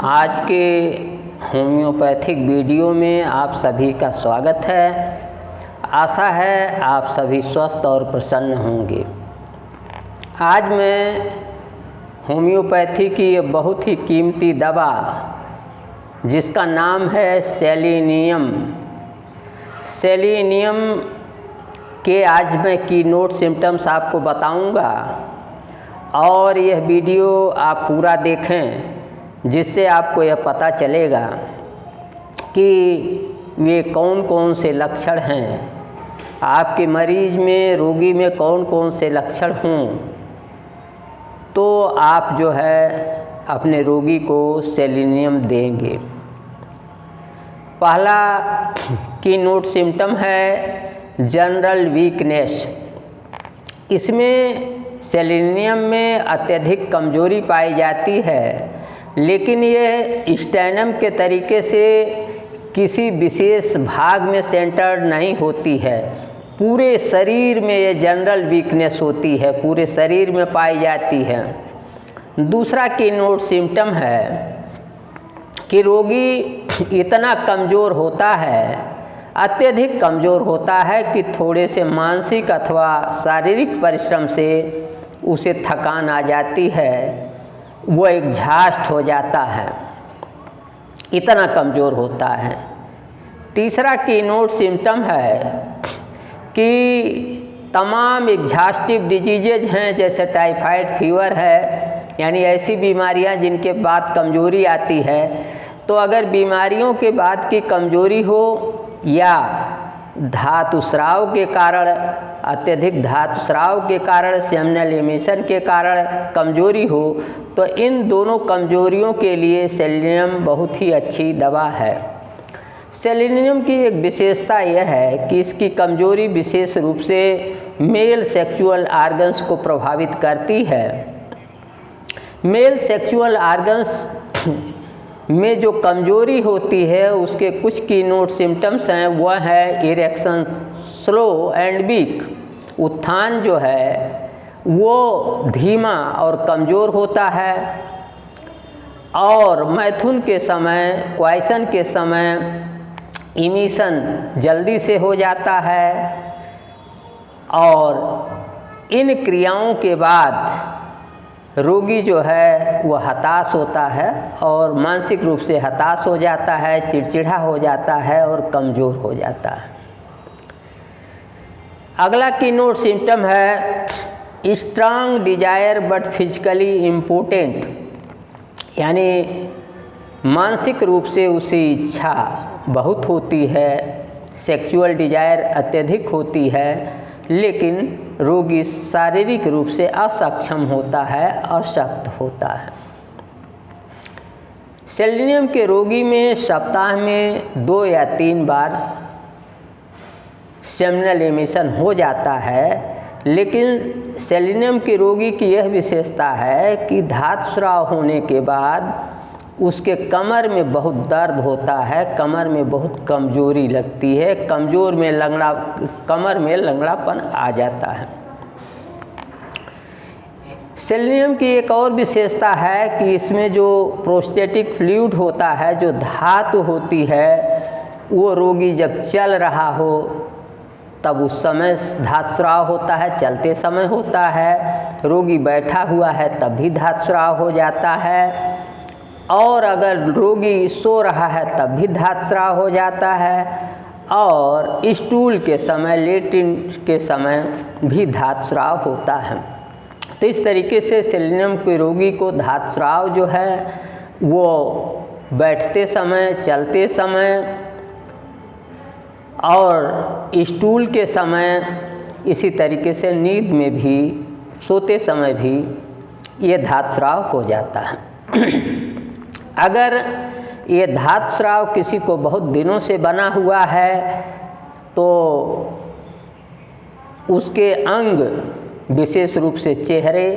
आज के homeopathic video में आप सभी का स्वागत है। आशा है आप सभी स्वस्थ और प्रसन्न होंगे। आज मैं होम्योपैथी की ये बहुत ही कीमती दवा जिसका नाम है सेलेनियम के आज मैं कीनोट सिम्टम्स आपको बताऊंगा और यह वीडियो आप पूरा देखें जिससे आपको यह पता चलेगा कि ये कौन कौन से लक्षण हैं, आपके मरीज में, रोगी में कौन कौन से लक्षण हों, तो आप जो है अपने रोगी को सेलेनियम देंगे। पहला कीनोट सिम्टम है जनरल वीकनेस। इसमें सेलेनियम में अत्यधिक कमजोरी पाई जाती है, लेकिन ये स्टेनम के तरीके से किसी विशेष भाग में सेंटर्ड नहीं होती है। पूरे शरीर में ये जनरल वीकनेस होती है, पूरे शरीर में पाई जाती है। दूसरा कीनोट सिम्टम है कि रोगी इतना कमज़ोर होता है, अत्यधिक कमज़ोर होता है कि थोड़े से मानसिक अथवा शारीरिक परिश्रम से उसे थकान आ जाती है, वो एग्जॉस्ट हो जाता है, इतना कमज़ोर होता है। तीसरा कीनोट सिम्टम है कि तमाम एग्जॉस्टिव डिजीजेज हैं, जैसे टाइफाइड फीवर है, यानी ऐसी बीमारियां जिनके बाद कमज़ोरी आती है। तो अगर बीमारियों के बाद की कमज़ोरी हो या धातु स्राव के कारण, अत्यधिक धातु स्राव के कारण, सेमिनल एमिशन के कारण कमज़ोरी हो, तो इन दोनों कमज़ोरियों के लिए सेलेनियम बहुत ही अच्छी दवा है। सेलेनियम की एक विशेषता यह है कि इसकी कमज़ोरी विशेष रूप से मेल सेक्सुअल आर्गन्स को प्रभावित करती है। मेल सेक्सुअल आर्गन्स में जो कमज़ोरी होती है उसके कुछ कीनोट सिम्टम्स हैं। वह है इरेक्शन स्लो एंड वीक। उत्थान जो है वो धीमा और कमज़ोर होता है, और मैथुन के समय, क्वाइसन के समय इमिशन जल्दी से हो जाता है, और इन क्रियाओं के बाद रोगी जो है वह हताश होता है और मानसिक रूप से हताश हो जाता है, चिड़चिड़ा हो जाता है और कमज़ोर हो जाता है। अगला कीनोट सिम्टम है strong Dzire but physically important, यानी मानसिक रूप से उसे इच्छा बहुत होती है, सेक्सुअल डिजायर अत्यधिक होती है, लेकिन रोगी शारीरिक रूप से असक्षम होता है, अशक्त होता है। सेलेनियम के रोगी में सप्ताह में 2 या 3 बार सेमिनल एमिशन हो जाता है, लेकिन सेलेनियम के रोगी की यह विशेषता है कि धातु स्राव होने के बाद उसके कमर में बहुत दर्द होता है, कमर में बहुत कमज़ोरी लगती है, कमर में लंगड़ापन आ जाता है। सेलेनियम की एक और विशेषता है कि इसमें जो प्रोस्टेटिक फ्लूइड होता है, जो धातु होती है, वो रोगी जब चल रहा हो तब उस समय धातु स्राव होता है, चलते समय होता है। रोगी बैठा हुआ है तब भी धातु स्राव हो जाता है, और अगर रोगी सो रहा है तब भी धातु स्राव हो जाता है, और स्टूल के समय, लेटिन के समय भी धातु स्राव होता है। तो इस तरीके से सेलेनियम के रोगी को धातु स्राव जो है वो बैठते समय, चलते समय और स्टूल के समय, इसी तरीके से नींद में भी, सोते समय भी ये धातु स्राव हो जाता है। अगर ये धातु स्राव किसी को बहुत दिनों से बना हुआ है तो उसके अंग, विशेष रूप से चेहरे,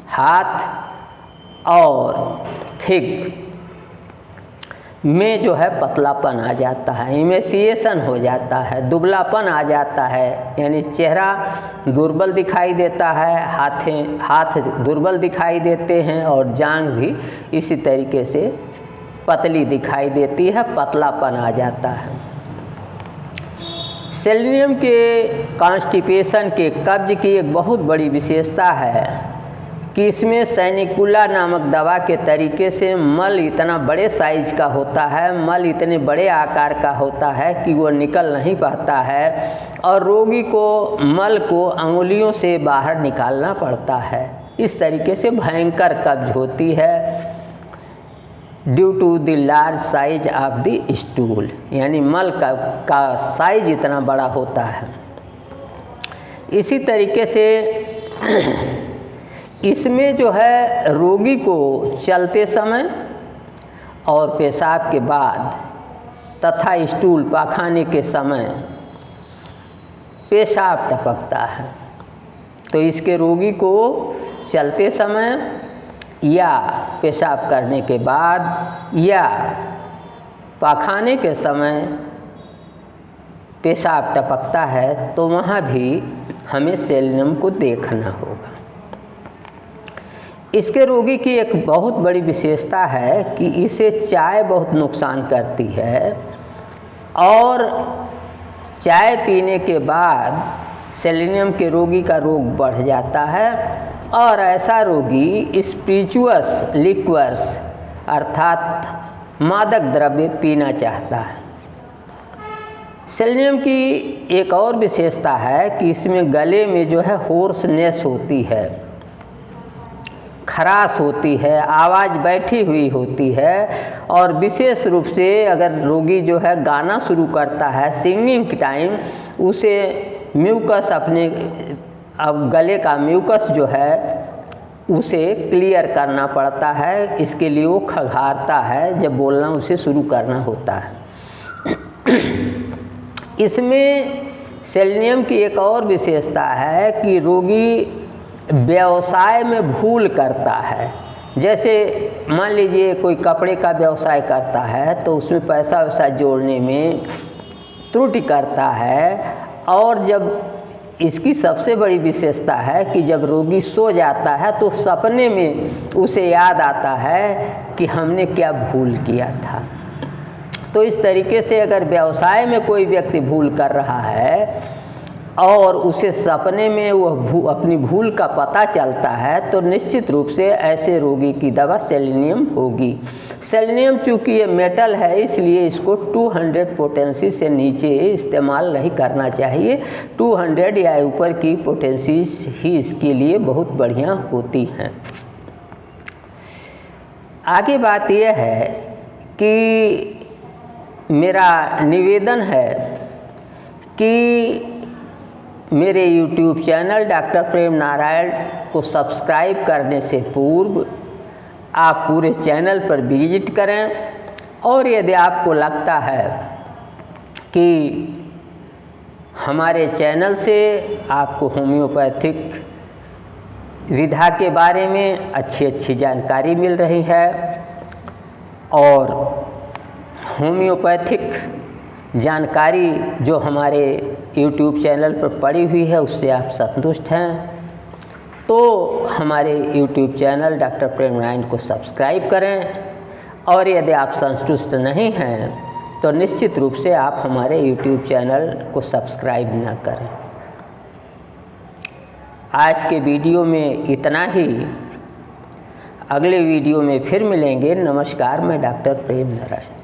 हाथ और थिक में जो है पतलापन आ जाता है, इमेसिएशन हो जाता है, दुबलापन आ जाता है, यानी चेहरा दुर्बल दिखाई देता है, हाथ दुर्बल दिखाई देते हैं और जांघ भी इसी तरीके से पतली दिखाई देती है, पतलापन आ जाता है। सेलेनियम के कॉन्स्टिपेशन के कब्ज की एक बहुत बड़ी विशेषता है कि इसमें सैनिकुला नामक दवा के तरीके से मल इतना बड़े साइज का होता है, मल इतने बड़े आकार का होता है कि वो निकल नहीं पाता है और रोगी को मल को अंगुलियों से बाहर निकालना पड़ता है। इस तरीके से भयंकर कब्ज होती है due to the large size of the stool, यानी मल का साइज इतना बड़ा होता है। इसी तरीके से इसमें जो है रोगी को चलते समय और पेशाब के बाद तथा स्टूल पाखाने के समय पेशाब टपकता है। तो इसके रोगी को चलते समय या पेशाब करने के बाद या पाखाने के समय पेशाब टपकता है तो वहाँ भी हमें सेलेनियम को देखना होगा। इसके रोगी की एक बहुत बड़ी विशेषता है कि इसे चाय बहुत नुकसान करती है और चाय पीने के बाद सेलेनियम के रोगी का रोग बढ़ जाता है और ऐसा रोगी स्पिरिचुअस लिक्वर्स अर्थात मादक द्रव्य पीना चाहता है। सेलेनियम की एक और विशेषता है कि इसमें गले में जो है होर्सनेस होती है, खराश होती है, आवाज़ बैठी हुई होती है और विशेष रूप से अगर रोगी जो है गाना शुरू करता है सिंगिंग के टाइम, उसे म्यूकस अब गले का म्यूकस जो है उसे क्लियर करना पड़ता है। इसके लिए वो खंघारता है जब बोलना उसे शुरू करना होता है। इसमें सेलेनियम की एक और विशेषता है कि रोगी व्यवसाय में भूल करता है। जैसे मान लीजिए कोई कपड़े का व्यवसाय करता है तो उसमें पैसा वैसा जोड़ने में त्रुटि करता है और जब इसकी सबसे बड़ी विशेषता है कि जब रोगी सो जाता है तो सपने में उसे याद आता है कि हमने क्या भूल किया था। तो इस तरीके से अगर व्यवसाय में कोई व्यक्ति भूल कर रहा है और उसे सपने में वह अपनी भूल का पता चलता है तो निश्चित रूप से ऐसे रोगी की दवा सेलेनियम होगी। सेलेनियम चूँकि ये मेटल है इसलिए इसको 200 पोटेंसी से नीचे इस्तेमाल नहीं करना चाहिए। 200 या ऊपर की पोटेंसी ही इसके लिए बहुत बढ़िया होती हैं। आगे बात यह है कि मेरा निवेदन है कि मेरे YouTube चैनल डॉक्टर प्रेम नारायण को सब्सक्राइब करने से पूर्व आप पूरे चैनल पर विजिट करें और यदि आपको लगता है कि हमारे चैनल से आपको होम्योपैथिक विधा के बारे में अच्छी जानकारी मिल रही है और होम्योपैथिक जानकारी जो हमारे YouTube चैनल पर पड़ी हुई है उससे आप संतुष्ट हैं तो हमारे YouTube चैनल डॉक्टर प्रेम नारायण को सब्सक्राइब करें और यदि आप संतुष्ट नहीं हैं तो निश्चित रूप से आप हमारे YouTube चैनल को सब्सक्राइब ना करें। आज के वीडियो में इतना ही, अगले वीडियो में फिर मिलेंगे। नमस्कार, मैं डॉक्टर प्रेम नारायण।